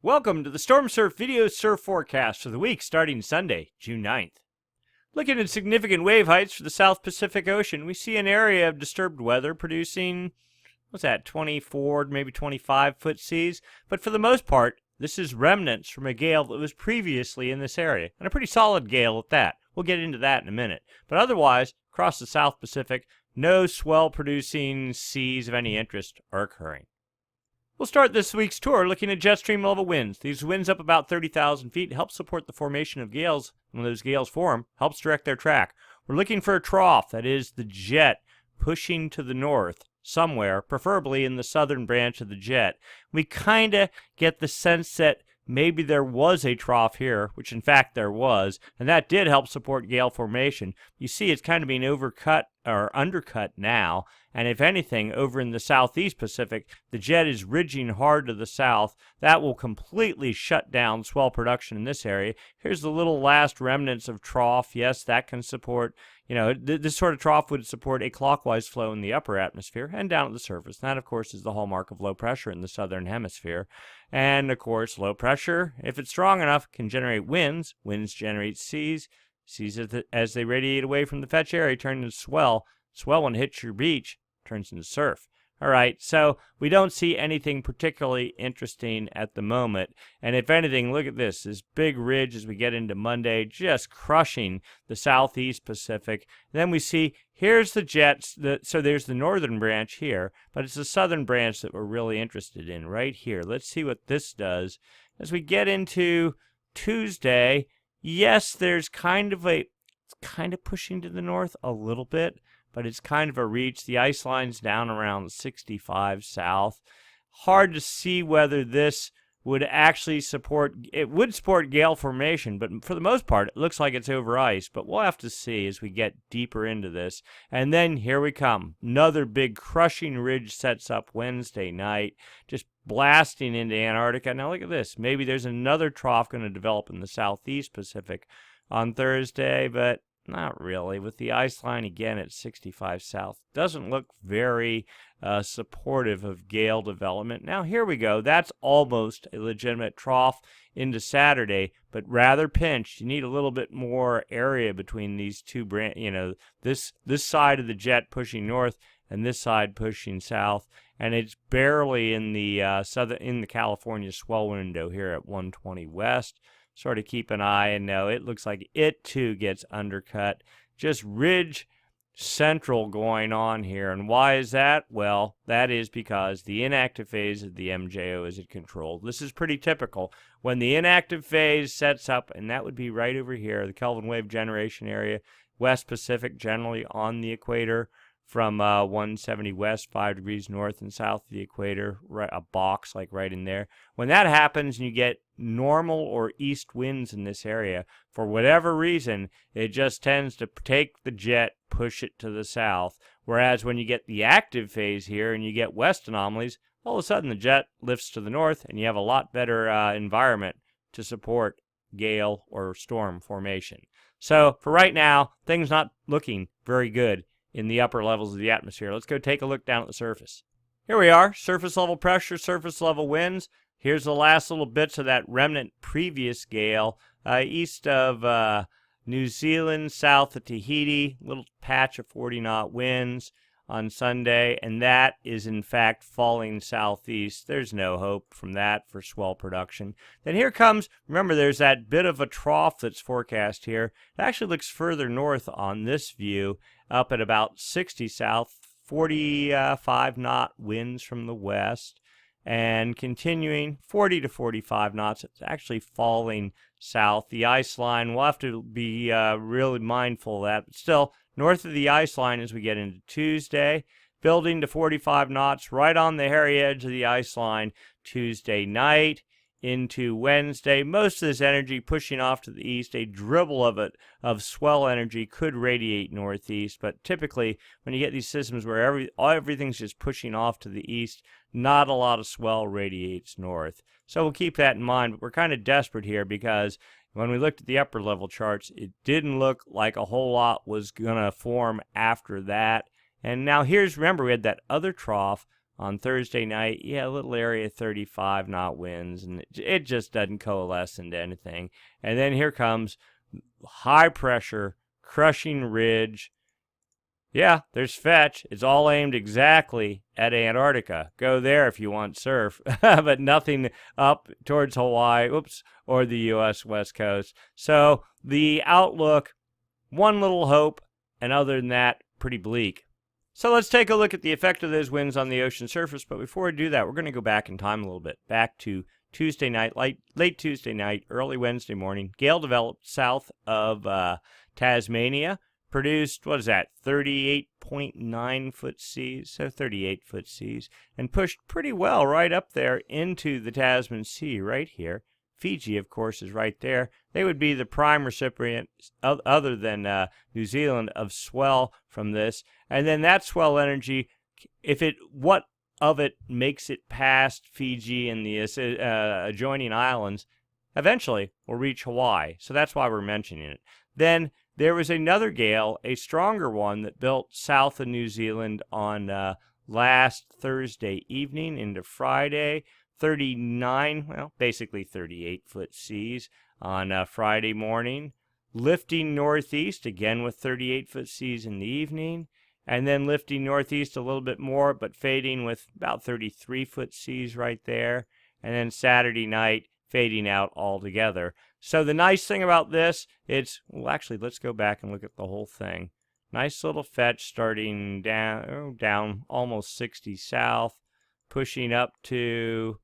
Welcome to the Stormsurf video surf forecast for the week starting Sunday, June 9th. Looking at significant wave heights for the South Pacific Ocean, we see an area of disturbed weather producing, 24, maybe 25-foot seas. But for the most part, this is remnants from a gale that was previously in this area, and a pretty solid gale at that. We'll get into that in a minute. But otherwise, across the South Pacific, no swell-producing seas of any interest are occurring. We'll start this week's tour looking at jet stream level winds. These winds up about 30,000 feet help support the formation of gales. When those gales form, helps direct their track. We're looking for a trough, that is the jet, pushing to the north somewhere, preferably in the southern branch of the jet. We kind of get the sense that maybe there was a trough here, which in fact there was, and that did help support gale formation. You see it's kind of being undercut now, and if anything, over in the southeast Pacific, the jet is ridging hard to the south. That will completely shut down swell production in this area. Here's the little last remnants of trough. Yes, that can support, this sort of trough would support a clockwise flow in the upper atmosphere and down at the surface. And that, of course, is the hallmark of low pressure in the southern hemisphere. And, of course, low pressure, if it's strong enough, can generate winds. Winds generate seas. Seas, as they radiate away from the fetch area, turn into swell. Swell, when it hits your beach, turns into surf. All right, so we don't see anything particularly interesting at the moment. And if anything, look at this big ridge as we get into Monday, just crushing the southeast Pacific. And then we see here's the jets. So there's the northern branch here, but it's the southern branch that we're really interested in right here. Let's see what this does. As we get into Tuesday, yes, there's it's kind of pushing to the north a little bit, but it's kind of a reach. The ice line's down around 65 south. Hard to see whether this would actually support, it would support gale formation, but for the most part, it looks like it's over ice, but we'll have to see as we get deeper into this. And then here we come. Another big crushing ridge sets up Wednesday night, just blasting into Antarctica. Now look at this. Maybe there's another trough going to develop in the southeast Pacific on Thursday, but not really. With the ice line again at 65 south, doesn't look very supportive of gale development. Now here we go. That's almost a legitimate trough into Saturday, but rather pinched. You need a little bit more area between these two this side of the jet pushing north and this side pushing south, and it's barely in the in the California swell window here at 120 west. Sort of keep an eye, and no, it looks like it too gets undercut. Just ridge central going on here. And why is that? Well, that is because the inactive phase of the MJO is at control. This is pretty typical. When the inactive phase sets up, and that would be right over here, the Kelvin wave generation area, West Pacific generally on the equator, from 170 west, 5 degrees north and south of the equator, right, a box like right in there. When that happens and you get normal or east winds in this area, for whatever reason, it just tends to take the jet, push it to the south. Whereas when you get the active phase here and you get west anomalies, all of a sudden the jet lifts to the north and you have a lot better environment to support gale or storm formation. So for right now, things not looking very good in the upper levels of the atmosphere. Let's go take a look down at the surface. Here we are, surface level pressure, surface level winds. Here's the last little bits of that remnant previous gale east of New Zealand, south of Tahiti, little patch of 40-knot winds on Sunday, and that is in fact falling southeast. There's no hope from that for swell production. Then here comes, remember there's that bit of a trough that's forecast here. It actually looks further north on this view, up at about 60 south, 45-knot winds from the west, and continuing 40 to 45 knots. It's actually falling south. The ice line, we'll have to be really mindful of that, but still, north of the ice line as we get into Tuesday, building to 45 knots right on the hairy edge of the ice line Tuesday night into Wednesday. Most of this energy pushing off to the east. A dribble of swell energy could radiate northeast, but typically when you get these systems where everything's just pushing off to the east, not a lot of swell radiates north. So we'll keep that in mind, but we're kind of desperate here because when we looked at the upper level charts, it didn't look like a whole lot was going to form after that. And now remember, we had that other trough On Thursday night, yeah, a little area 35 knot winds, and it just doesn't coalesce into anything. And then here comes high pressure, crushing ridge. Yeah, there's fetch. It's all aimed exactly at Antarctica. Go there if you want surf, but nothing up towards Hawaii, or the U.S. West Coast. So the outlook, one little hope, and other than that, pretty bleak. So let's take a look at the effect of those winds on the ocean surface. But before we do that, we're going to go back in time a little bit. Back to Tuesday night, late Tuesday night, early Wednesday morning. Gale developed south of Tasmania. Produced, 38.9 foot seas, so 38 foot seas, and pushed pretty well right up there into the Tasman Sea right here. Fiji, of course, is right there. They would be the prime recipient, other than New Zealand, of swell from this. And then that swell energy, what of it makes it past Fiji and the adjoining islands, eventually will reach Hawaii. So that's why we're mentioning it. Then there was another gale, a stronger one, that built south of New Zealand on last Thursday evening into Friday. 38 foot seas on Friday morning. Lifting northeast, again with 38 foot seas in the evening. And then lifting northeast a little bit more, but fading with about 33 foot seas right there. And then Saturday night, fading out altogether. So the nice thing about this, let's go back and look at the whole thing. Nice little fetch starting down almost 60 south, pushing up to,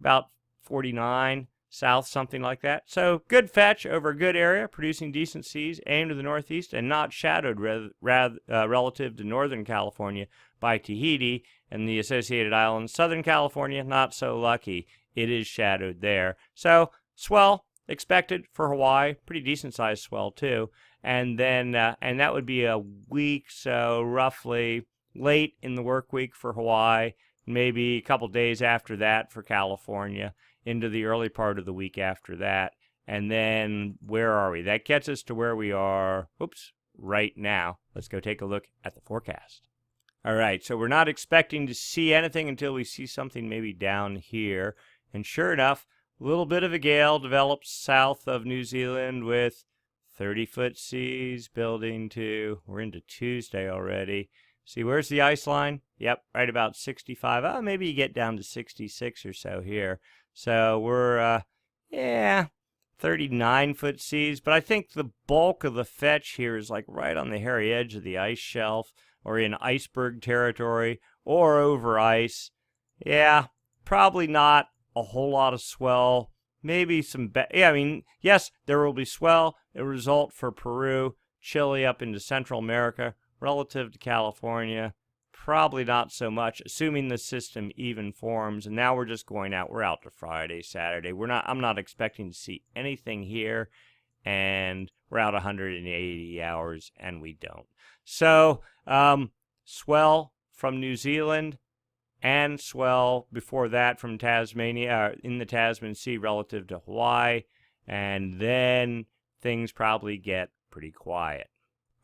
about 49 south, something like that. So good fetch over a good area, producing decent seas, aimed to the northeast, and not shadowed relative to Northern California by Tahiti and the associated islands. Southern California, not so lucky. It is shadowed there. So swell expected for Hawaii, pretty decent sized swell too. And then, and that would be a week, so roughly late in the work week for Hawaii, maybe a couple days after that for California, into the early part of the week after that. And then where are we? That gets us to where we are, right now. Let's go take a look at the forecast. All right, so we're not expecting to see anything until we see something maybe down here. And sure enough, a little bit of a gale develops south of New Zealand with 30-foot seas building to, we're into Tuesday already. See, where's the ice line? Yep, right about 65. Maybe you get down to 66 or so here. So we're, 39-foot seas. But I think the bulk of the fetch here is like right on the hairy edge of the ice shelf or in iceberg territory or over ice. Yeah, probably not a whole lot of swell. Maybe some, yes, there will be swell. It will result for Peru, Chile up into Central America. Relative to California, probably not so much, assuming the system even forms. And now we're just going out. We're out to Friday, Saturday. I'm not expecting to see anything here. And we're out 180 hours, and we don't. So, swell from New Zealand, and swell before that from Tasmania, in the Tasman Sea relative to Hawaii. And then things probably get pretty quiet.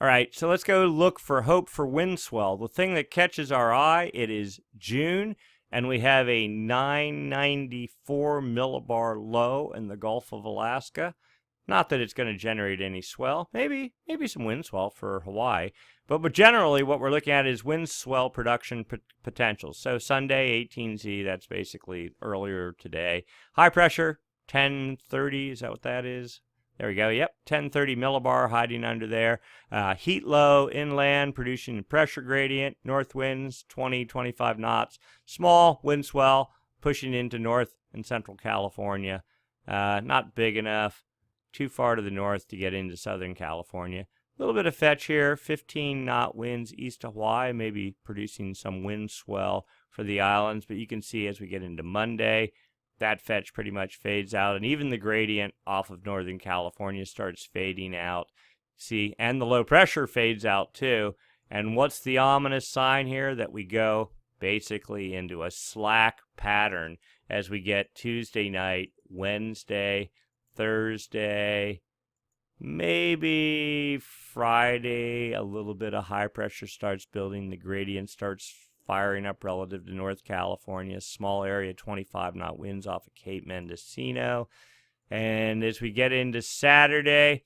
All right, so let's go look for hope for wind swell. The thing that catches our eye, it is June, and we have a 994 millibar low in the Gulf of Alaska. Not that it's going to generate any swell. Maybe some wind swell for Hawaii. But generally, what we're looking at is wind swell production potential. So Sunday, 18Z, that's basically earlier today. High pressure, 1030, is that what that is? There we go. Yep, 1030 millibar hiding under there. Heat low inland, producing a pressure gradient. North winds, 20-25 knots. Small wind swell pushing into North and Central California. Not big enough. Too far to the north to get into Southern California. A little bit of fetch here. 15 knot winds east of Hawaii, maybe producing some wind swell for the islands. But you can see as we get into Monday, that fetch pretty much fades out, and even the gradient off of Northern California starts fading out. See, and the low pressure fades out too. And what's the ominous sign here? That we go basically into a slack pattern as we get Tuesday night, Wednesday, Thursday, maybe Friday, a little bit of high pressure starts building. The gradient starts firing up relative to North California. Small area, 25-knot winds off of Cape Mendocino. And as we get into Saturday,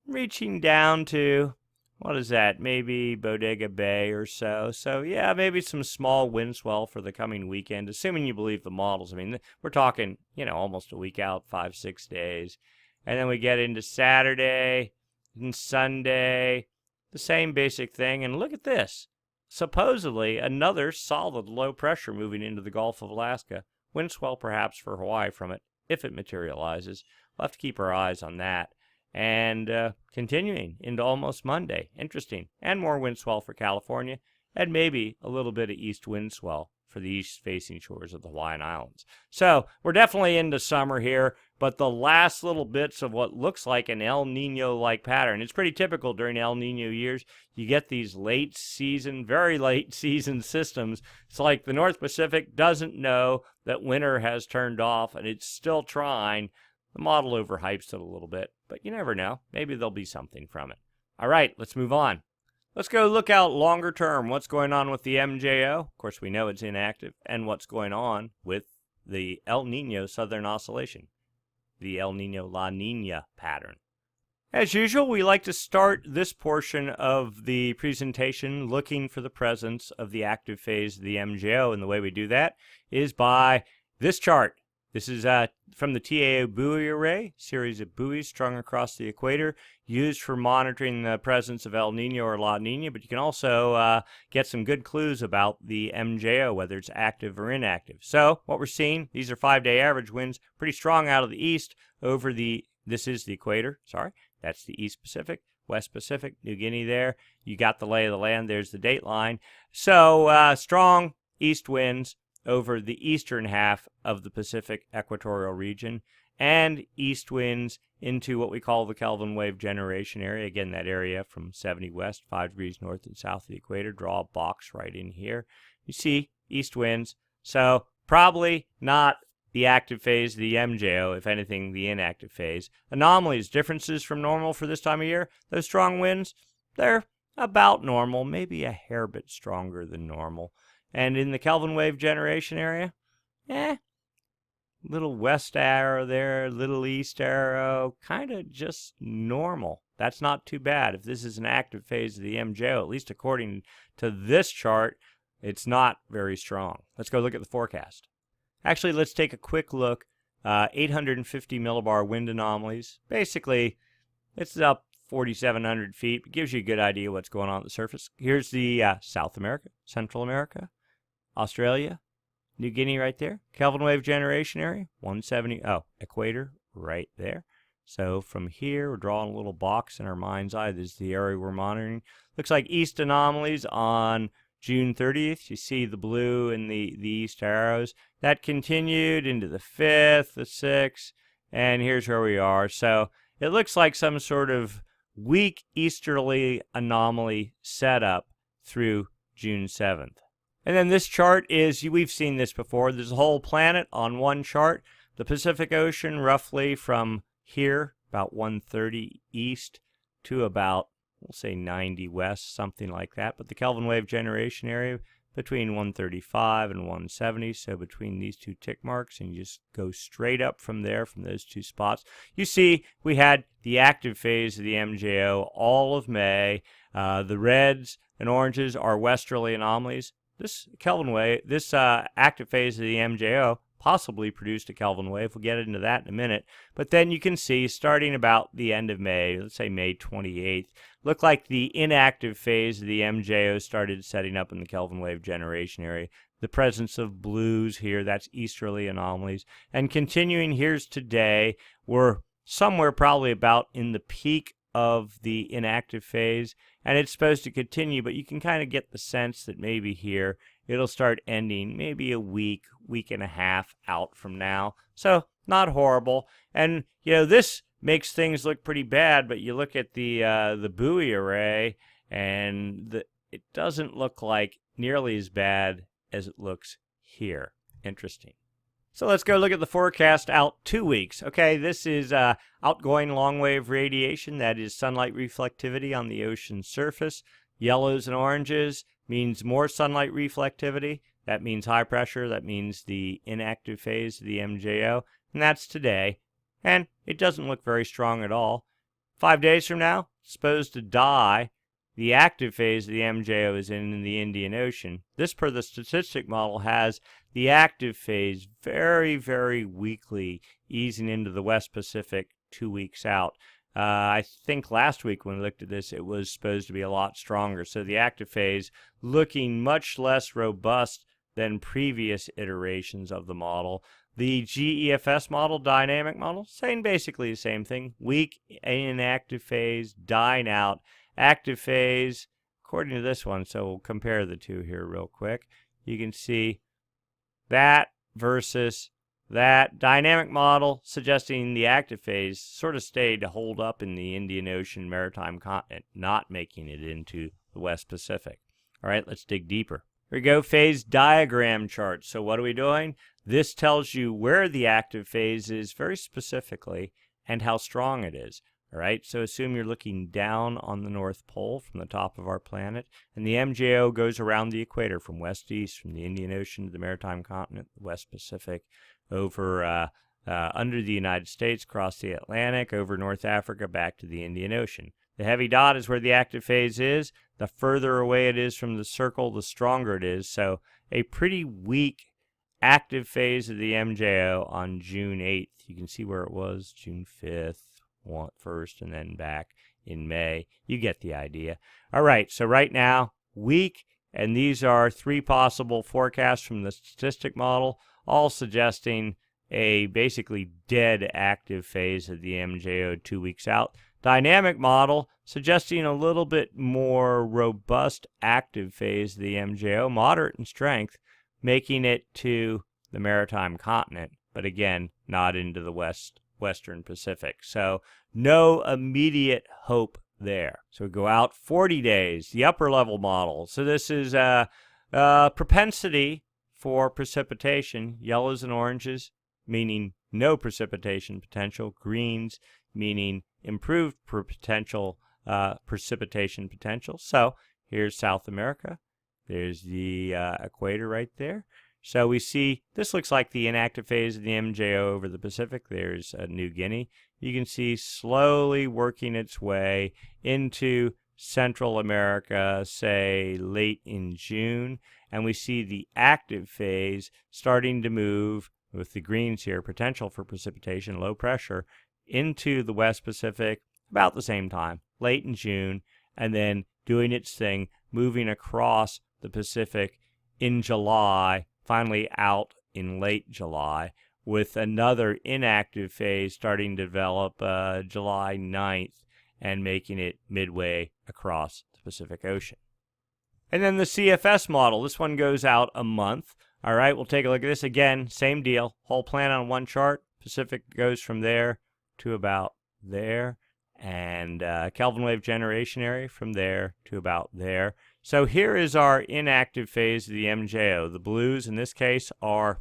reaching down to, what is that, maybe Bodega Bay or so. So, yeah, maybe some small wind swell for the coming weekend, assuming you believe the models. I mean, we're talking, almost a week out, 5-6 days. And then we get into Saturday and Sunday, the same basic thing. And look at this. Supposedly, another solid low pressure moving into the Gulf of Alaska. Wind swell perhaps for Hawaii from it, if it materializes. We'll have to keep our eyes on that. And continuing into almost Monday. Interesting. And more wind swell for California. And maybe a little bit of east wind swell for the east-facing shores of the Hawaiian Islands. So we're definitely into summer here. But the last little bits of what looks like an El Nino-like pattern. It's pretty typical during El Nino years. You get these late season, very late season systems. It's like the North Pacific doesn't know that winter has turned off and it's still trying. The model overhypes it a little bit, but you never know. Maybe there'll be something from it. All right, let's move on. Let's go look out longer term. What's going on with the MJO? Of course, we know it's inactive. And what's going on with the El Nino Southern Oscillation, the El Nino La Nina pattern. As usual, we like to start this portion of the presentation looking for the presence of the active phase of the MJO, and the way we do that is by this chart. This is from the TAO buoy array, series of buoys strung across the equator, used for monitoring the presence of El Nino or La Nina, but you can also get some good clues about the MJO, whether it's active or inactive. So what we're seeing, these are 5-day average winds, pretty strong out of the east over this is the equator, sorry, that's the East Pacific, West Pacific, New Guinea there. You got the lay of the land, there's the date line. So strong east winds over the eastern half of the Pacific equatorial region, and east winds into what we call the Kelvin wave generation area. Again, that area from 70 west, 5 degrees north and south of the equator. Draw a box right in here. You see east winds. So probably not the active phase of the MJO, if anything, the inactive phase. Anomalies, differences from normal for this time of year. Those strong winds, they're about normal, maybe a hair bit stronger than normal. And in the Kelvin wave generation area, little west arrow there, little east arrow, kind of just normal. That's not too bad. If this is an active phase of the MJO, at least according to this chart, it's not very strong. Let's go look at the forecast. Actually, let's take a quick look. 850 millibar wind anomalies. Basically, it's up 4,700 feet. It gives you a good idea what's going on at the surface. Here's the South America, Central America, Australia, New Guinea right there. Kelvin wave generation area, 170. Oh, equator right there. So from here, we're drawing a little box in our mind's eye. This is the area we're monitoring. Looks like east anomalies on June 30th. You see the blue and the east arrows. That continued into the 5th, the 6th, and here's where we are. So it looks like some sort of weak easterly anomaly setup through June 7th. And then this chart is, we've seen this before, there's a whole planet on one chart. The Pacific Ocean roughly from here, about 130 east to about, we'll say 90 west, something like that. But the Kelvin wave generation area between 135 and 170, so between these two tick marks, and you just go straight up from there, from those two spots. You see, we had the active phase of the MJO all of May. The reds and oranges are westerly anomalies. This Kelvin wave, this active phase of the MJO possibly produced a Kelvin wave. We'll get into that in a minute. But then you can see, starting about the end of May, let's say May 28th, looked like the inactive phase of the MJO started setting up in the Kelvin wave generation area. The presence of blues here, that's easterly anomalies. And continuing, here's today, we're somewhere probably about in the peak of the inactive phase, and it's supposed to continue, but you can kind of get the sense that maybe here it'll start ending maybe a week, week and a half out from now. So not horrible. And this makes things look pretty bad, but you look at the buoy array, and it doesn't look like nearly as bad as it looks here. Interesting. So let's go look at the forecast out 2 weeks. Okay, this is outgoing long wave radiation. That is sunlight reflectivity on the ocean surface. Yellows and oranges, means more sunlight reflectivity. That means high pressure. That means the inactive phase of the MJO. And that's today. And it doesn't look very strong at all. 5 days from now, it's supposed to die. The active phase of the MJO is in the Indian Ocean. This, per the statistic model, has the active phase very, very weakly easing into the West Pacific 2 weeks out. I think last week when we looked at this, it was supposed to be a lot stronger. So the active phase looking much less robust than previous iterations of the model. The GEFS model, dynamic model, saying basically the same thing. Weak inactive phase, dying out. Active phase, according to this one, so we'll compare the two here real quick. You can see that versus that dynamic model suggesting the active phase sort of stayed to hold up in the Indian Ocean maritime continent, not making it into the West Pacific. All right, let's dig deeper. Here we go, phase diagram chart. So what are we doing? This tells you where the active phase is very specifically and how strong it is. All right, so assume you're looking down on the North Pole from the top of our planet, and the MJO goes around the equator from west to east, from the Indian Ocean to the maritime continent, the West Pacific, over under the United States, across the Atlantic, over North Africa, back to the Indian Ocean. The heavy dot is where the active phase is. The further away it is from the circle, the stronger it is. So a pretty weak active phase of the MJO on June 8th. You can see where it was, June 5th. First and then back in May. You get the idea. All right, so right now, weak, and these are 3 possible forecasts from the statistic model, all suggesting a basically dead active phase of the MJO 2 weeks out. Dynamic model suggesting a little bit more robust active phase of the MJO, moderate in strength, making it to the maritime continent, but again, not into the Western Pacific. So no immediate hope there. So we go out 40 days, the upper level model. So this is propensity for precipitation, yellows and oranges, meaning no precipitation potential, greens, meaning improved precipitation potential. So here's South America. There's the equator right there. So we see this looks like the inactive phase of the MJO over the Pacific. There's New Guinea. You can see slowly working its way into Central America, say late in June. And we see the active phase starting to move with the greens here, potential for precipitation, low pressure, into the West Pacific about the same time, late in June, and then doing its thing, moving across the Pacific in July, finally out in late July, with another inactive phase starting to develop July 9th and making it midway across the Pacific Ocean. And then the CFS model, this one goes out a month. All right, we'll take a look at this again, same deal, whole planet on one chart. Pacific goes from there to about there, and Kelvin wave generation area from there to about there. So here is our inactive phase of the MJO. The blues in this case are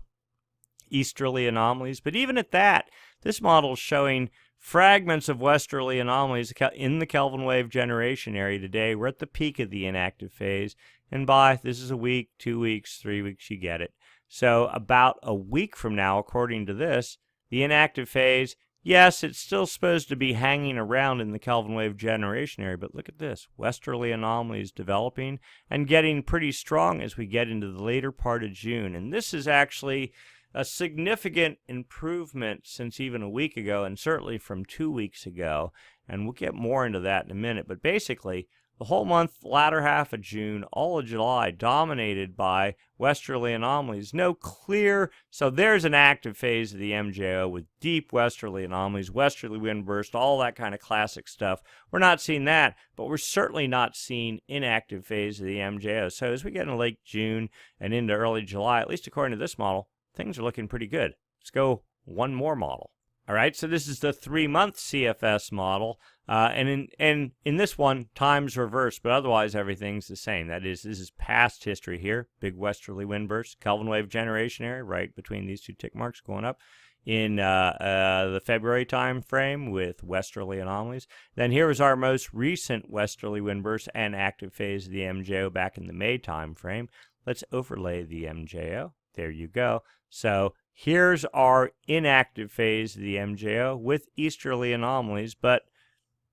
easterly anomalies, but even at that, this model is showing fragments of westerly anomalies in the Kelvin wave generation area today. We're at the peak of the inactive phase, and by, this is a week, 2 weeks, 3 weeks, you get it. So about a week from now, according to this, the inactive phase, yes, it's still supposed to be hanging around in the Kelvin wave generation area, but look at this. Westerly anomalies developing and getting pretty strong as we get into the later part of June. And this is actually a significant improvement since even a week ago, and certainly from 2 weeks ago. And we'll get more into that in a minute. But basically, the whole month, latter half of June, all of July, dominated by westerly anomalies. No clear, so there's an active phase of the MJO with deep westerly anomalies, westerly wind burst, all that kind of classic stuff. We're not seeing that, but we're certainly not seeing inactive phase of the MJO. So as we get into late June and into early July, at least according to this model, things are looking pretty good. Let's go one more model. All right, so this is the 3-month CFS model, and in this one, time's reversed, but otherwise everything's the same. That is, this is past history here. Big westerly wind bursts, Kelvin wave generation area, right between these two tick marks going up. in the February time frame with westerly anomalies. Then here was our most recent westerly wind burst and active phase of the MJO back in the May time frame. Let's overlay the MJO. There you go. So here's our inactive phase of the MJO with easterly anomalies, but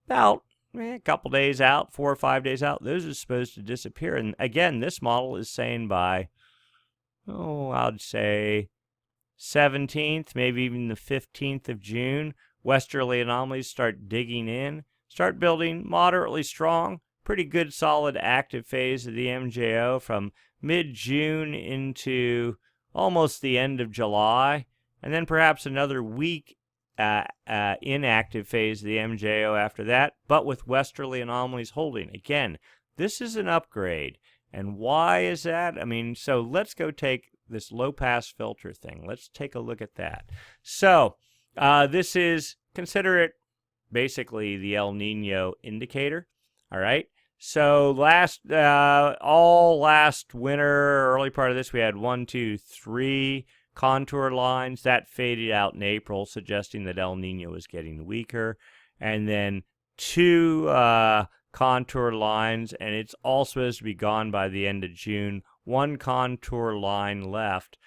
about a couple days out, 4 or 5 days out, those are supposed to disappear. And again, this model is saying by, I'd say 17th, maybe even the 15th of June, westerly anomalies start digging in, start building moderately strong, pretty good solid active phase of the MJO from mid-June into almost the end of July, and then perhaps another week inactive phase of the MJO after that, but with westerly anomalies holding. Again, this is an upgrade. And why is that? So let's go take this low-pass filter thing. Let's take a look at that. So this is, consider it basically the El Nino indicator. All right. So all last winter, early part of this, we had 1, 2, 3 contour lines that faded out in April, suggesting that El Nino was getting weaker, and then 2 contour lines, and it's all supposed to be gone by the end of June. 1 contour line left,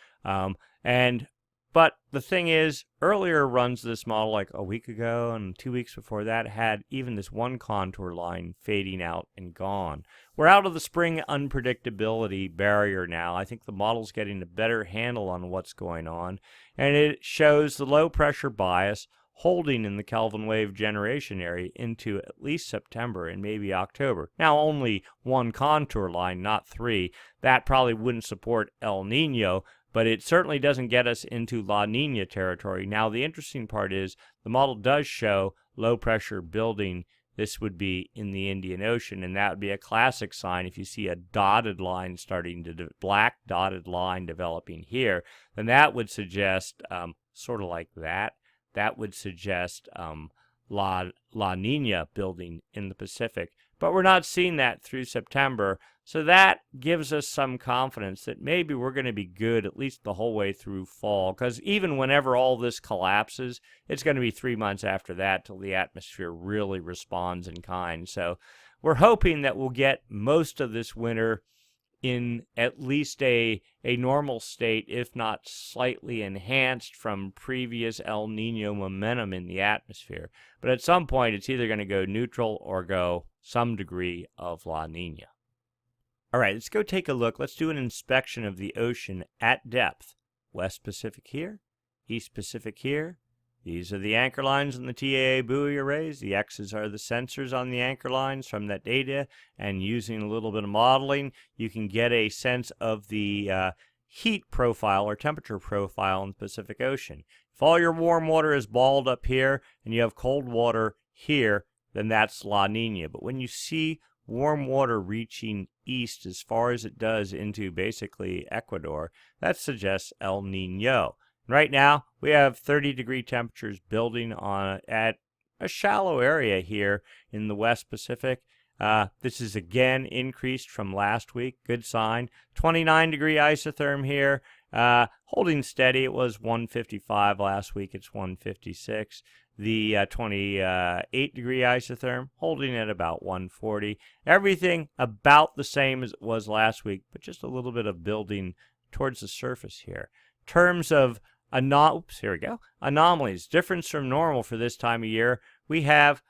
but the thing is, earlier runs of this model, like a week ago and 2 weeks before that, had even this 1 contour line fading out and gone. We're out of the spring unpredictability barrier now. I think the model's getting a better handle on what's going on, and it shows the low pressure bias holding in the Kelvin wave generation area into at least September and maybe October. Now, only 1 contour line, not 3. That probably wouldn't support El Nino, but it certainly doesn't get us into La Nina territory. Now, the interesting part is the model does show low pressure building. This would be in the Indian Ocean, and that would be a classic sign. If you see a dotted line starting to, black dotted line developing here, then that would suggest, sort of like that, that would suggest La Nina building in the Pacific. But we're not seeing that through September, so that gives us some confidence that maybe we're going to be good at least the whole way through fall, because even whenever all this collapses, it's going to be 3 months after that till the atmosphere really responds in kind. So we're hoping that we'll get most of this winter in at least a normal state, if not slightly enhanced from previous El Nino momentum in the atmosphere. But at some point, it's either going to go neutral or go some degree of La Nina. All right, let's go take a look. Let's do an inspection of the ocean at depth. West Pacific here, East Pacific here. These are the anchor lines on the TAA buoy arrays. The X's are the sensors on the anchor lines from that data, and using a little bit of modeling, you can get a sense of the heat profile or temperature profile in the Pacific Ocean. If all your warm water is balled up here and you have cold water here, then that's La Nina. But when you see warm water reaching east as far as it does into basically Ecuador, that suggests El Nino. Right now, we have 30-degree temperatures building at a shallow area here in the West Pacific. This is again increased from last week. Good sign. 29-degree isotherm here. Holding steady. It was 155 last week. It's 156. The 28-degree isotherm holding at about 140. Everything about the same as it was last week, but just a little bit of building towards the surface here. In terms of anomalies, difference from normal for this time of year, we have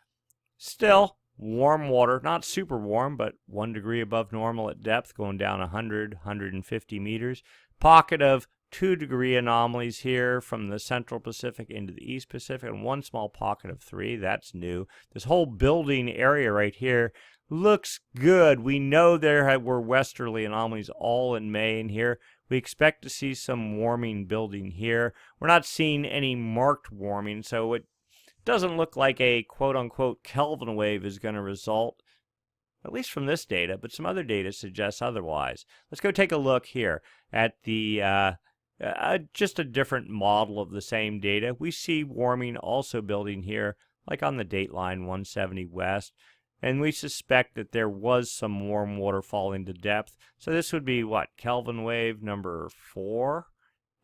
still warm water, not super warm, but 1 degree above normal at depth, going down 100, 150 meters. Pocket of 2-degree anomalies here from the Central Pacific into the East Pacific, and 1 small pocket of 3. That's new. This whole building area right here looks good. We know there were westerly anomalies all in May in here. We expect to see some warming building here. We're not seeing any marked warming, so it doesn't look like a quote-unquote Kelvin wave is going to result, at least from this data, but some other data suggests otherwise. Let's go take a look here at the just a different model of the same data. We see warming also building here, like on the dateline 170 west. And we suspect that there was some warm water falling to depth. So this would be, what, Kelvin wave number 4?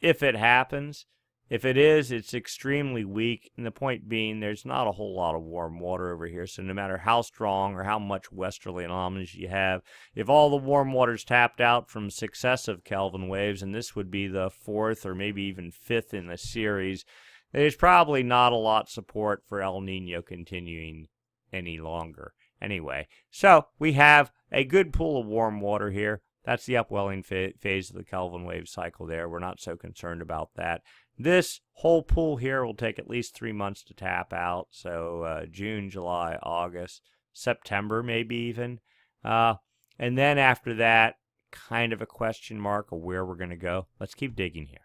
If it happens, If it is, it's extremely weak, and the point being there's not a whole lot of warm water over here, so no matter how strong or how much westerly anomalies you have, if all the warm water's tapped out from successive Kelvin waves, and this would be the 4th or maybe even 5th in the series, there's probably not a lot of support for El Nino continuing any longer. Anyway, so we have a good pool of warm water here. That's the upwelling phase of the Kelvin wave cycle there. We're not so concerned about that. This whole pool here will take at least 3 months to tap out. So June, July, August, September maybe even. And then after that, kind of a question mark of where we're going to go. Let's keep digging here.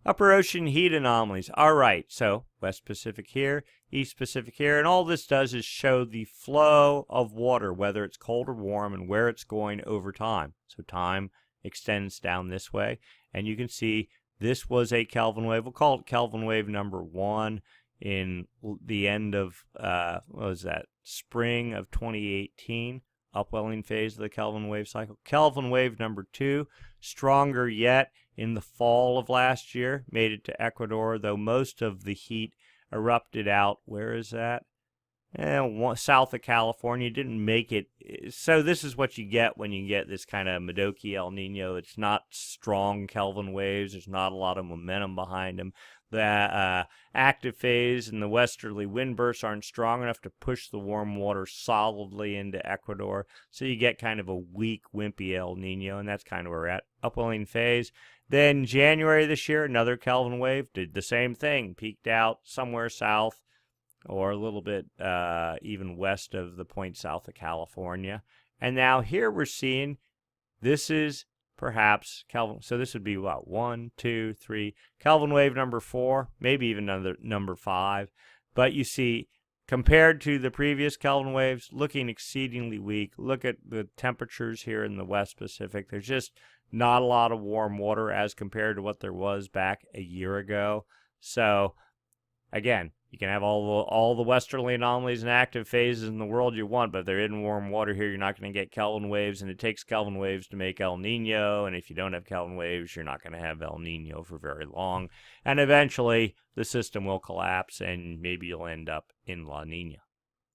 Upper ocean heat anomalies. All right, so West Pacific here, East Pacific here, and all this does is show the flow of water, whether it's cold or warm, and where it's going over time. So time extends down this way, and you can see this was a Kelvin wave. We'll call it Kelvin wave number 1 in the end of, what was that, spring of 2018, upwelling phase of the Kelvin wave cycle. Kelvin wave number 2, stronger yet, in the fall of last year, made it to Ecuador, though most of the heat erupted out. Where is that? South of California. Didn't make it. So this is what you get when you get this kind of Modoki El Nino. It's not strong Kelvin waves. There's not a lot of momentum behind them. The active phase and the westerly wind bursts aren't strong enough to push the warm water solidly into Ecuador. So you get kind of a weak, wimpy El Nino, and that's kind of where we're at. Upwelling phase. Then January this year, another Kelvin wave did the same thing. Peaked out somewhere south or a little bit even west of the point south of California. And now here we're seeing this is perhaps Kelvin. So this would be what? 1, 2, 3. Kelvin wave number 4, maybe even another number 5. But you see, compared to the previous Kelvin waves, looking exceedingly weak. Look at the temperatures here in the West Pacific. There's just not a lot of warm water as compared to what there was back a year ago. So, again, you can have all the westerly anomalies and active phases in the world you want, but if they're in warm water here, you're not going to get Kelvin waves, and it takes Kelvin waves to make El Nino, and if you don't have Kelvin waves, you're not going to have El Nino for very long, and eventually the system will collapse, and maybe you'll end up in La Nina.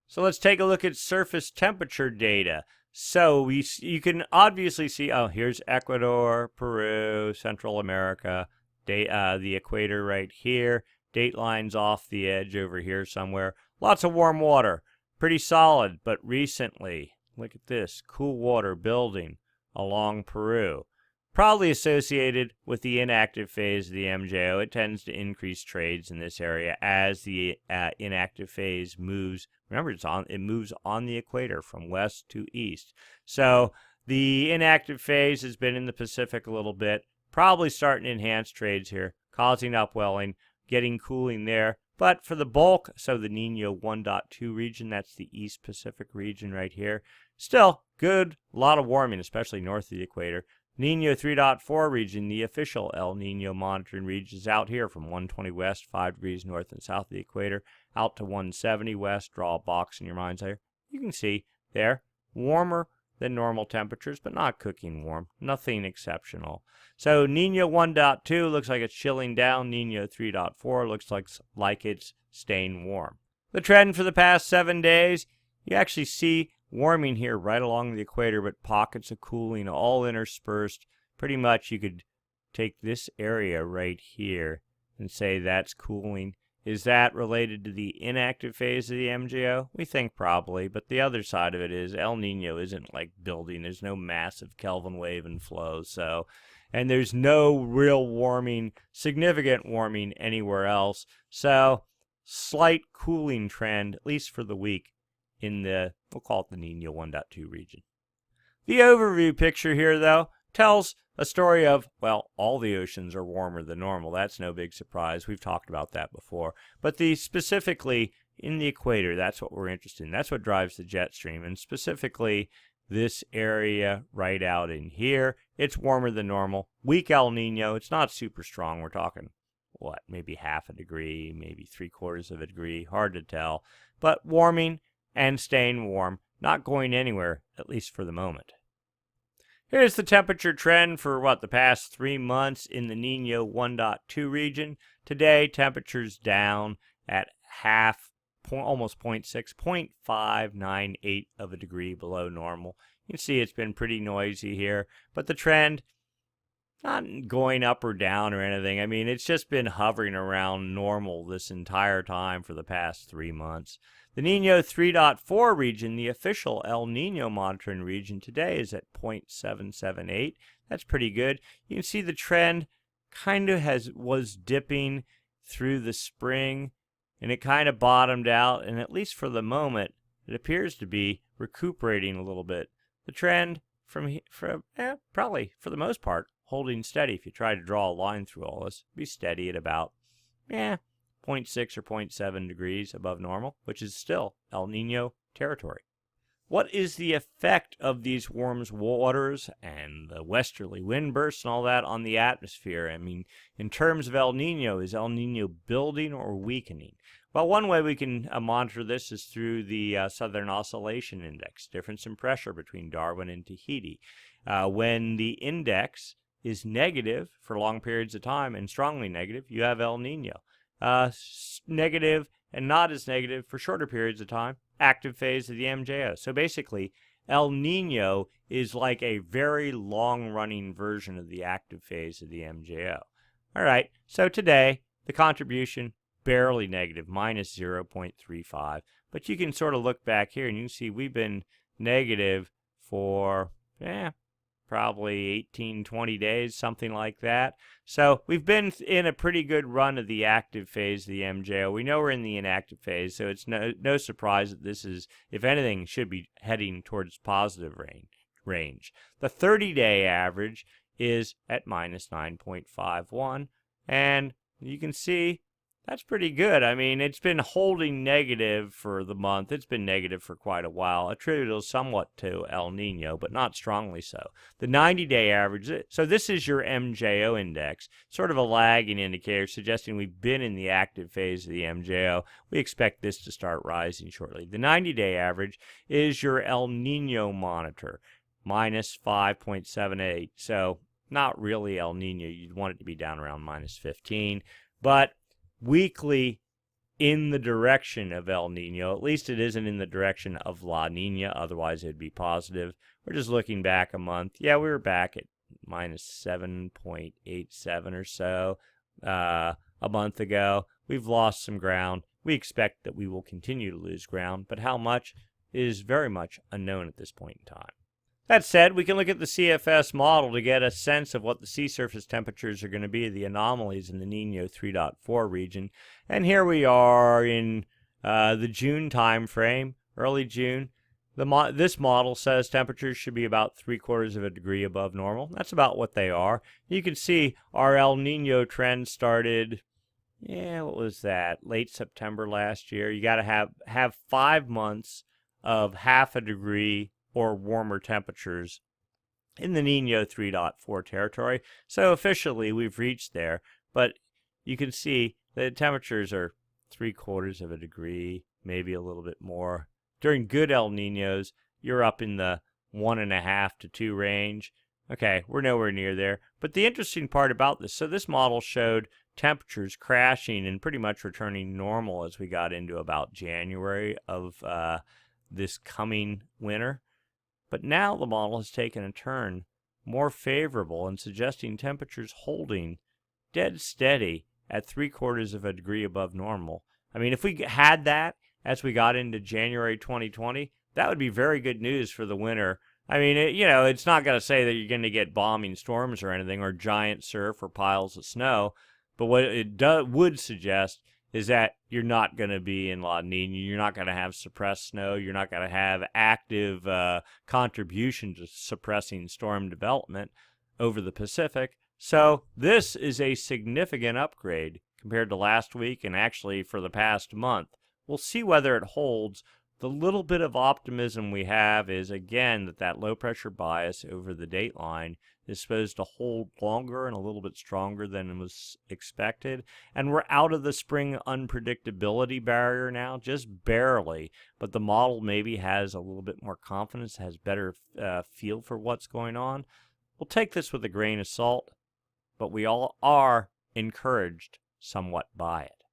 So let's take a look at surface temperature data. So you can obviously see, oh, here's Ecuador, Peru, Central America, the equator right here. Date lines off the edge over here somewhere. Lots of warm water. Pretty solid, but recently, look at this, cool water building along Peru. Probably associated with the inactive phase of the MJO. It tends to increase trades in this area as the inactive phase moves. Remember, it moves on the equator from west to east. So the inactive phase has been in the Pacific a little bit, probably starting to enhance trades here, causing upwelling, getting cooling there. But for the bulk, so the Nino 1.2 region, that's the East Pacific region right here, still good, a lot of warming, especially north of the equator. Nino 3.4 region, the official El Nino monitoring region, is out here from 120 west, 5 degrees north and south of the equator, out to 170 west. Draw a box in your mind's eye. You can see there, warmer than normal temperatures, but not cooking warm. Nothing exceptional. So Nino 1.2 looks like it's chilling down. Nino 3.4 looks like it's staying warm. The trend for the past 7 days, you actually see warming here right along the equator, but pockets of cooling all interspersed. Pretty much you could take this area right here and say that's cooling. Is that related to the inactive phase of the MJO? We think probably, but the other side of it is El Nino isn't like building. There's no massive Kelvin wave and flow, and there's no real warming, significant warming anywhere else. So slight cooling trend, at least for the week, in the, we'll call it the Nino 1.2 region. The overview picture here, though, tells a story of, well, all the oceans are warmer than normal. That's no big surprise. We've talked about that before. But specifically in the equator, that's what we're interested in. That's what drives the jet stream. And specifically this area right out in here, it's warmer than normal. Weak El Nino. It's not super strong. We're talking, what, maybe half a degree, maybe 3/4 of a degree. Hard to tell. But warming and staying warm, not going anywhere, at least for the moment. Here's the temperature trend for, the past 3 months in the Nino 1.2 region. Today, temperatures down at almost 0.6, 0.598 of a degree below normal. You can see it's been pretty noisy here, but the trend, not going up or down or anything. I mean, it's just been hovering around normal this entire time for the past 3 months. The Nino 3.4 region, the official El Nino monitoring region today, is at 0.778. That's pretty good. You can see the trend kind of was dipping through the spring, and it kind of bottomed out, and at least for the moment, it appears to be recuperating a little bit. The trend probably for the most part holding steady. If you try to draw a line through all this, be steady at about 0.6 or 0.7 degrees above normal, which is still El Nino territory. What is the effect of these warm waters and the westerly wind bursts and all that on the atmosphere? I mean, in terms of El Nino, is El Nino building or weakening? Well, one way we can monitor this is through the Southern Oscillation Index, difference in pressure between Darwin and Tahiti. When the index is negative for long periods of time and strongly negative, you have El Nino. Negative and not as negative for shorter periods of time, active phase of the MJO. So basically, El Nino is like a very long-running version of the active phase of the MJO. All right, so today, the contribution, barely negative, minus 0.35. But you can sort of look back here, and you can see we've been negative for, probably 18, 20 days, something like that. So we've been in a pretty good run of the active phase of the MJO. We know we're in the inactive phase, so it's no surprise that this is, if anything, should be heading towards positive range. The 30-day average is at minus 9.51, and you can see that's pretty good. I mean, it's been holding negative for the month. It's been negative for quite a while, attributable somewhat to El Nino, but not strongly so. The 90-day average, so this is your MJO index, sort of a lagging indicator suggesting we've been in the active phase of the MJO. We expect this to start rising shortly. The 90-day average is your El Nino monitor, minus 5.78. So not really El Nino. You'd want it to be down around minus 15, but weakly in the direction of El Nino. At least it isn't in the direction of La Nina, otherwise it would be positive. We're just looking back a month. Yeah, we were back at minus 7.87 or so a month ago. We've lost some ground. We expect that we will continue to lose ground, but how much is very much unknown at this point in time. That said, we can look at the CFS model to get a sense of what the sea surface temperatures are going to be, the anomalies in the Nino 3.4 region. And here we are in the June time frame, early June. This model says temperatures should be about 3/4 of a degree above normal. That's about what they are. You can see our El Nino trend started, what was that? Late September last year. You got to have 5 months of half a degree or warmer temperatures in the Nino 3.4 territory. So officially we've reached there, but you can see the temperatures are 3/4 of a degree, maybe a little bit more. During good El Ninos, you're up in the 1.5 to 2 range. Okay, we're nowhere near there. But the interesting part about this, so this model showed temperatures crashing and pretty much returning normal as we got into about January of this coming winter. But now the model has taken a turn more favorable and suggesting temperatures holding dead steady at 3/4 of a degree above normal. I mean, if we had that as we got into January 2020, that would be very good news for the winter. I mean, it's not going to say that you're going to get bombing storms or anything or giant surf or piles of snow, but what it would suggest is that you're not going to be in La Nina. You're not going to have suppressed snow. You're not going to have active contribution to suppressing storm development over the Pacific. So this is a significant upgrade compared to last week and actually for the past month. We'll see whether it holds. The little bit of optimism we have is, again, that low-pressure bias over the date line is supposed to hold longer and a little bit stronger than was expected. And we're out of the spring unpredictability barrier now, just barely. But the model maybe has a little bit more confidence, has better feel for what's going on. We'll take this with a grain of salt, but we all are encouraged somewhat by it.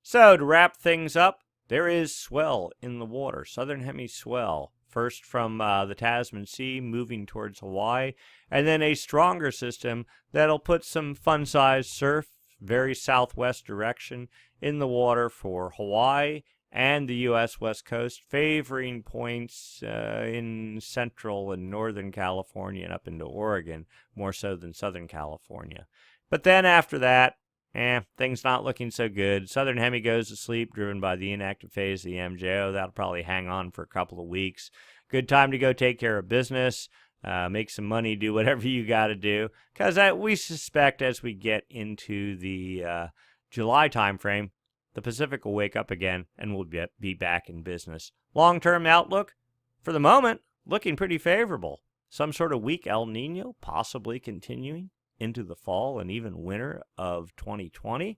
So, to wrap things up, there is swell in the water, southern hemi swell, first from the Tasman Sea moving towards Hawaii, and then a stronger system that'll put some fun-sized surf, very southwest direction, in the water for Hawaii and the U.S. West Coast, favoring points in central and northern California and up into Oregon, more so than southern California. But then after that, things not looking so good. Southern hemi goes to sleep, driven by the inactive phase of the MJO. That'll probably hang on for a couple of weeks. Good time to go take care of business, make some money, do whatever you got to do. Because we suspect as we get into the July time frame, the Pacific will wake up again and we'll be back in business. Long-term outlook, for the moment, looking pretty favorable. Some sort of weak El Nino possibly continuing into the fall and even winter of 2020.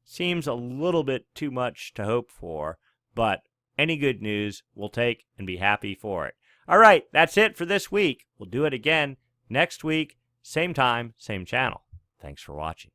Seems a little bit too much to hope for, but any good news we'll take and be happy for it. All right, that's it for this week. We'll do it again next week, same time, same channel. Thanks for watching.